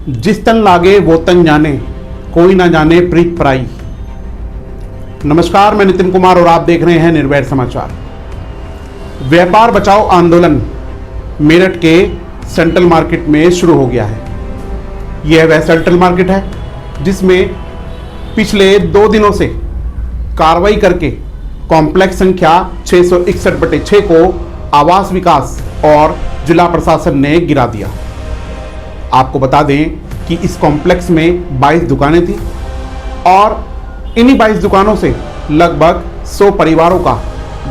जिस तन लागे वो तन जाने, कोई ना जाने प्रीत पराई। नमस्कार, मैं नितिन कुमार और आप देख रहे हैं निर्वैर समाचार। व्यापार बचाओ आंदोलन मेरठ के सेंट्रल मार्केट में शुरू हो गया है। यह वह सेंट्रल मार्केट है जिसमें पिछले 2 दिनों से कार्रवाई करके कॉम्प्लेक्स संख्या 661/6 को आवास विकास और जिला प्रशासन ने गिरा दिया। आपको बता दें कि इस कॉम्प्लेक्स में 22 दुकानें थी और इन्हीं 22 दुकानों से लगभग 100 परिवारों का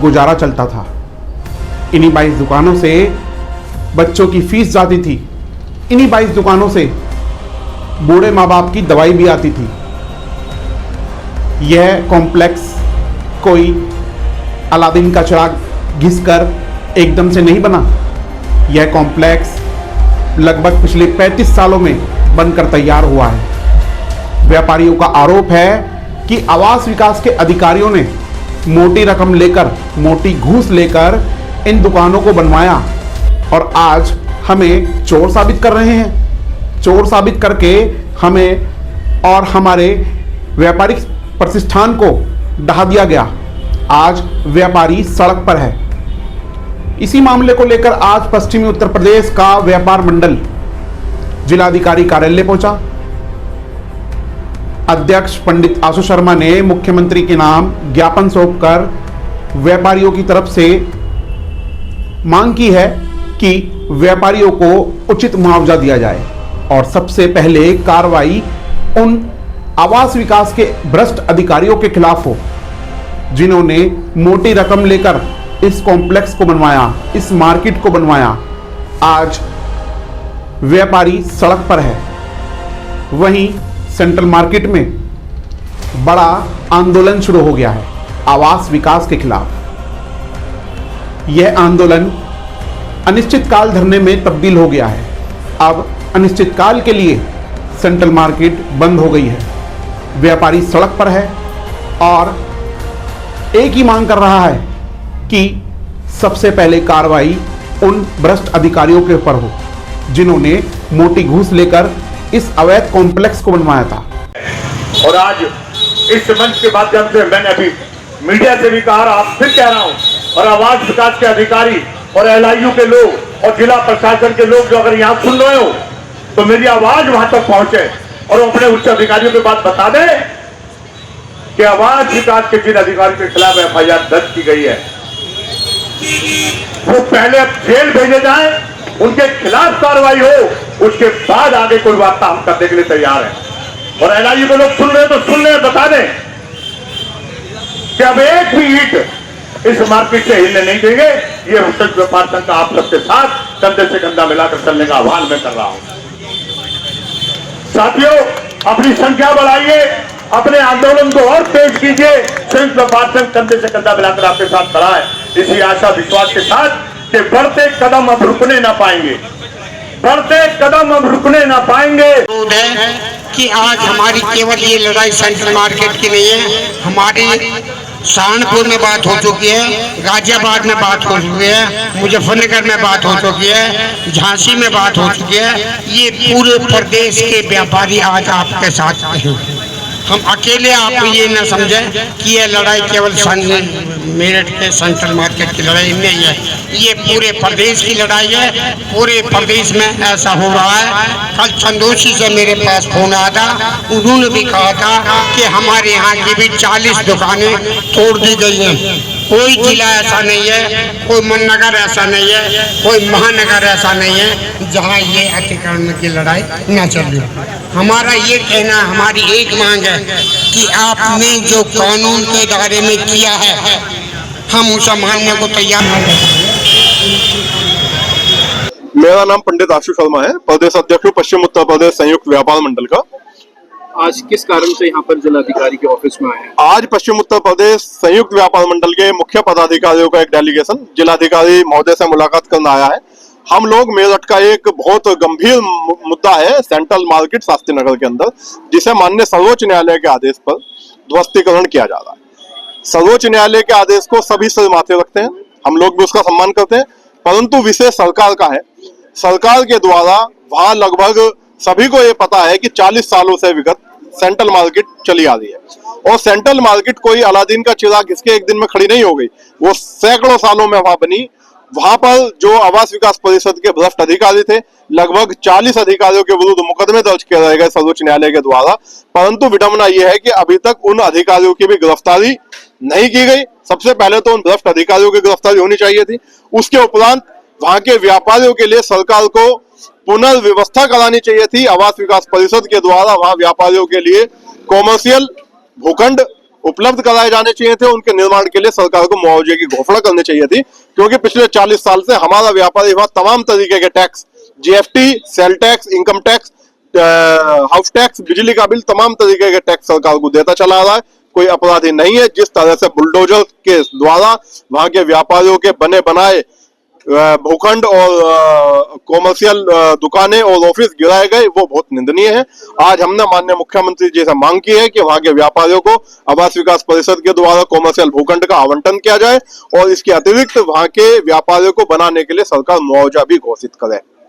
गुजारा चलता था। इन्हीं 22 दुकानों से बच्चों की फीस जाती थी। इन्हीं 22 दुकानों से बूढ़े माँ बाप की दवाई भी आती थी। यह कॉम्प्लेक्स कोई अलादीन का चिराग घिसकर एकदम से नहीं बना। यह कॉम्प्लेक्स लगभग पिछले 35 सालों में बनकर तैयार हुआ है। व्यापारियों का आरोप है कि आवास विकास के अधिकारियों ने मोटी रकम लेकर, मोटी घूस लेकर इन दुकानों को बनवाया और आज हमें चोर साबित कर रहे हैं। चोर साबित करके हमें और हमारे व्यापारिक प्रतिष्ठान को ढहा दिया गया। आज व्यापारी सड़क पर है। इसी मामले को लेकर आज पश्चिमी उत्तर प्रदेश का व्यापार मंडल जिलाधिकारी कार्यालय पहुंचा। अध्यक्ष पंडित आशु शर्मा ने मुख्यमंत्री के नाम ज्ञापन सौंपकर व्यापारियों की तरफ से मांग की है कि व्यापारियों को उचित मुआवजा दिया जाए और सबसे पहले कार्रवाई उन आवास विकास के भ्रष्ट अधिकारियों के खिलाफ हो जिन्होंने मोटी रकम लेकर इस कॉम्प्लेक्स को बनवाया, इस मार्केट को बनवाया। आज व्यापारी सड़क पर है। वहीं सेंट्रल मार्केट में बड़ा आंदोलन शुरू हो गया है आवास विकास के खिलाफ। यह आंदोलन अनिश्चितकाल धरने में तब्दील हो गया है। अब अनिश्चितकाल के लिए सेंट्रल मार्केट बंद हो गई है। व्यापारी सड़क पर है और एक ही मांग कर रहा है कि सबसे पहले कार्रवाई उन भ्रष्ट अधिकारियों के ऊपर हो जिन्होंने मोटी घूस लेकर इस अवैध कॉम्प्लेक्स को बनवाया था। और आज इस मंच के माध्यम से मैंने अभी मीडिया से भी कहा, आप फिर कह रहा हूं, और आवास विकास के अधिकारी और एलआईयू के लोग और जिला प्रशासन के लोग जो अगर यहां सुन रहे हो तो मेरी आवाज वहां तक पहुंचे और अपने उच्च अधिकारियों के बात बता दें कि आवास विकास के जिन अधिकारियों के खिलाफ एफआईआर दर्ज की गई है वो पहले अब जेल भेजे जाए, उनके खिलाफ कार्रवाई हो, उसके बाद आगे कोई वार्ता हम करने के लिए तैयार है। और एलआईयू के लोग सुन रहे तो सुन रहे, बता दें कि अब एक भी ईंट इस मार्केट से हिलने नहीं देंगे। ये होटल व्यापार संघ का आप सबके साथ कंधे से कंधा मिलाकर चलने का आह्वान मैं कर रहा हूं। साथियों, अपनी संख्या बढ़ाइए, अपने आंदोलन को और तेज कीजिए। संयुक्त व्यापार संघ कंधे से कंधा मिलाकर आपके साथ खड़ा है, इसी आशा विश्वास के साथ कि बढ़ते कदम अब रुकने ना पाएंगे, बढ़ते कदम अब रुकने ना पाएंगे। कि आज हमारी केवल ये लड़ाई सेंट्रल मार्केट की नहीं है, हमारी सहारनपुर में बात हो चुकी है, गाजियाबाद में बात हो चुकी है, मुजफ्फरनगर में बात हो चुकी है, झांसी में बात हो चुकी है। ये पूरे प्रदेश के व्यापारी आज आपके साथ हैं। हम अकेले आप ये न समझें कि ये लड़ाई केवल मेरठ के सेंट्रल मार्केट की लड़ाई नहीं है, ये पूरे प्रदेश की लड़ाई है। पूरे प्रदेश में ऐसा हो रहा है। कल चंदोशी से मेरे पास फोन आया था, उन्होंने भी कहा था कि हमारे यहाँ की भी 40 दुकानें तोड़ दी गई हैं। कोई जिला ऐसा नहीं है, कोई मननगर ऐसा नहीं है, कोई महानगर ऐसा नहीं है जहाँ ये अतिक्रमण की लड़ाई न चल रही। हमारा ये कहना, हमारी एक मांग है कि आपने जो कानून के दायरे में किया है हम उसे मानने को तैयार हैं। मेरा नाम पंडित आशु शर्मा है, प्रदेश अध्यक्ष हूँ पश्चिम उत्तर प्रदेश संयुक्त व्यापार मंडल का। आज किस कारण से यहाँ पर जिलाधिकारी के ऑफिस में आए हैं? आज पश्चिम उत्तर प्रदेश संयुक्त व्यापार मंडल के मुख्य पदाधिकारियों का एक डेलीगेशन जिलाधिकारी महोदय से मुलाकात करने आया है। हम लोग मेरठ का एक बहुत गंभीर मुद्दा है सेंट्रल मार्केट शास्त्री नगर के अंदर, जिसे माननीय सर्वोच्च न्यायालय के आदेश पर ध्वस्तीकरण किया जा रहा है। सर्वोच्च न्यायालय के आदेश को सभी सिर माथे रखते हैं, हम लोग भी उसका सम्मान करते हैं, परंतु विषय सरकार का है। सरकार के द्वारा वहां लगभग सभी को ये पता है कि 40 सालों से विगत सेंट्रल मार्केट चली आ रही है और सेंट्रल मार्केट कोई अलादीन का चिराग इसके एक दिन में खड़ी नहीं हो गई, वो सैकड़ों सालों में वहां बनी। वहां पर जो आवास विकास परिषद के भ्रष्ट अधिकारी थे, लगभग 40 अधिकारियों के विरुद्ध मुकदमे दर्ज किए गए सर्वोच्च न्यायालय के द्वारा, परंतु विडंबना यह है कि अभी तक उन अधिकारियों की भी गिरफ्तारी नहीं की गई। सबसे पहले तो उन भ्रष्ट अधिकारियों की गिरफ्तारी होनी चाहिए थी, उसके उपरांत वहां के व्यापारियों के लिए सरकार को पुनर्व्यवस्था करानी चाहिए थी। आवास विकास परिषद के द्वारा वहां व्यापारियों के लिए कॉमर्शियल भूखंड उपलब्ध कराए जाने चाहिए थे, उनके निर्माण के लिए सरकार को मुआवजे की घोषणा करनी चाहिए थी, क्योंकि पिछले 40 साल से हमारा व्यापारी वहां तमाम तरीके के tax, GST, sale tax, income tax, house tax, बिजली का बिल, तमाम तरीके के टैक्स सरकार को देता चला रहा है। कोई अपराधी नहीं है। जिस तरह से बुलडोजर के द्वारा वहां के व्यापारियों के बने बनाए भूखंड और कॉमर्शियल दुकानें और ऑफिस गिराए गए, वो बहुत निंदनीय है। आज हमने माननीय मुख्यमंत्री जी से मांग की है कि वहां के व्यापारियों को आवास विकास परिषद के द्वारा कॉमर्शियल भूखंड का आवंटन किया जाए और इसके अतिरिक्त वहां के व्यापारियों को बनाने के लिए सरकार मुआवजा भी घोषित करे।